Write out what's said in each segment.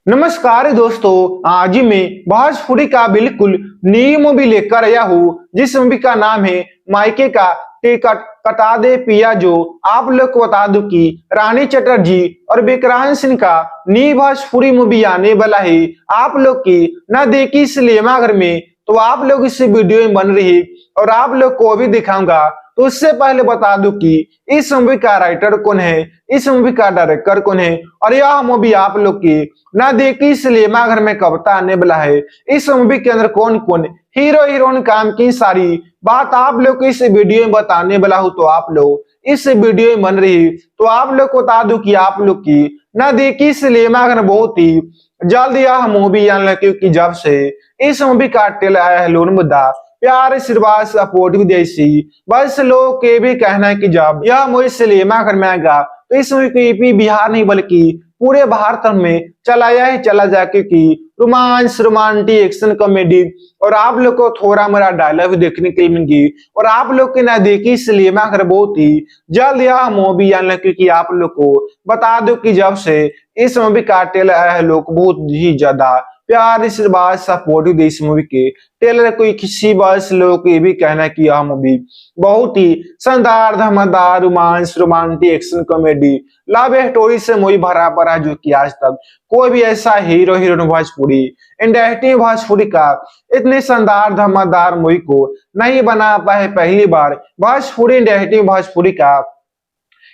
नमस्कार दोस्तों, आज मैं भोजपुरी का बिल्कुल नई मूवी लेकर आया हूँ जिस मूवी का नाम है मायके का टिकट कटा दे पिया। जो आप लोग को बता दूं कि रानी चटर्जी और विक्रांत सिंह का नई भोजपुरी मूवी आने वाला है। आप लोग की न देखी सिनेमा घर में तो आप लोग इस वीडियो में बन रही और आप लोग को भी दिखाऊंगा। तो उससे पहले बता दूं कि इस मूवी का राइटर कौन है, इस मूवी का डायरेक्टर कौन है और यह मूवी आप लोग की ना देखी सिनेमा घर में कब तक आने वाला है। इस मूवी के अंदर कौन कौन हीरो हीरोइन काम की सारी बात आप लोग को इस वीडियो में बताने वाला हूँ। तो आप लोग इस वीडियो में बन रही तो आप लोग को बता दूं कि आप लोग की ना देखी सिनेमा घर बहुत ही जल्द यह मूवी आने क्योंकि जब से इस मूवी का ट्रेलर आया है लोन मुद्दा प्यार आशीर्वाद सपोर्ट भी जैसी बस लोग के भी कहना है कि जब यह मूवी सिनेमा घर में आएगा तो इस मूवी को यूपी बिहार नहीं बल्कि पूरे भारत में चलाया ही चला जाए क्योंकि रोमांस रोमांटिक एक्शन कॉमेडी और आप लोग को थोड़ा मेरा डायलॉग देखने के लिए मिलेंगी और आप लोग के ना देखी सिनेमा घर बहुत ही जल्द यह मूवी आने क्योंकि आप लोग को बता दो कि जब से इस मूवी का ट्रेलर आया है लोग बहुत ही ज्यादा प्यार आशीर्वाद सपोर्टिव दे इस मूवी के ट्रेलर कोई किसी बस लोगों को ये भी कहना है कि यह मूवी बहुत ही शानदार धमाकेदार romance romantic action comedy love story से मूवी भरा पड़ा है जो कि आज तक कोई भी ऐसा hero heroine Bhojpuri industry Bhojpuri का इतने शानदार धमाकेदार मूवी को नहीं बना पाए। पहली बार भोजपुरी इंडस्ट्री भोजपुरी का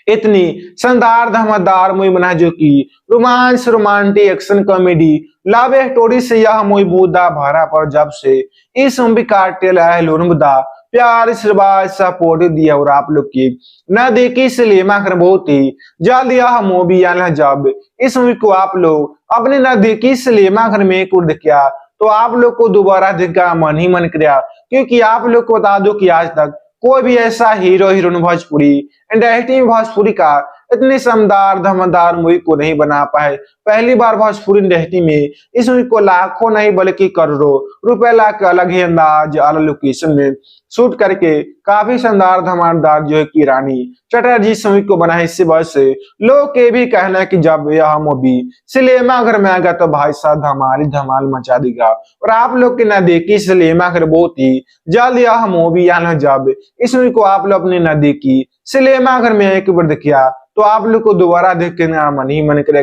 इतनी शानदार धमाकेदार मूवी बना जो कि romance romantic action comedy love story से यह मूवी मुद्दा भरा पर जब से इस मूवी का ट्रेलर आया लोनमुद्दा प्यार आशीर्वाद सपोर्ट दिया और आप लोग की न देखी सिनेमा घर बहुत ही जल्द यह मूवी आना। जब इस मूवी को आप लोग अपने न देखी सिनेमा घर में एक देखा तो आप लोग को दोबारा देखा मन ही मन किया क्योंकि आप लोग को बता दो कि आज तक कोई भी ऐसा hero heroine Bhojpuri industry Bhojpuri का इतनी शानदार धमाकेदार मूवी को नहीं बना पाए। पहली बार भोजपुरी इंडस्ट्री में इस मूवी को लाखों नहीं बल्कि करोड़ों रुपए ला के अलग ही अंदाज अलग लोकेशन में शूट करके काफी शानदार धमाकेदार जो है कि रानी चटर्जी इस मूवी को बना है। इससे वजह से लोग के भी कहना है कि जब यह मूवी सिनेमा घर में आएगा तो भाई साहब धमाल ही धमाल मचा देगा और आप लोग की ना देखी सिनेमा घर बहुत ही जल्द यह मूवी आना। जब इस मूवी को आप लोग अपने ना देखी सिनेमा घर में एक बार देखिया तो आप लोग को दोबारा देख के ना मन ही मन करेगा।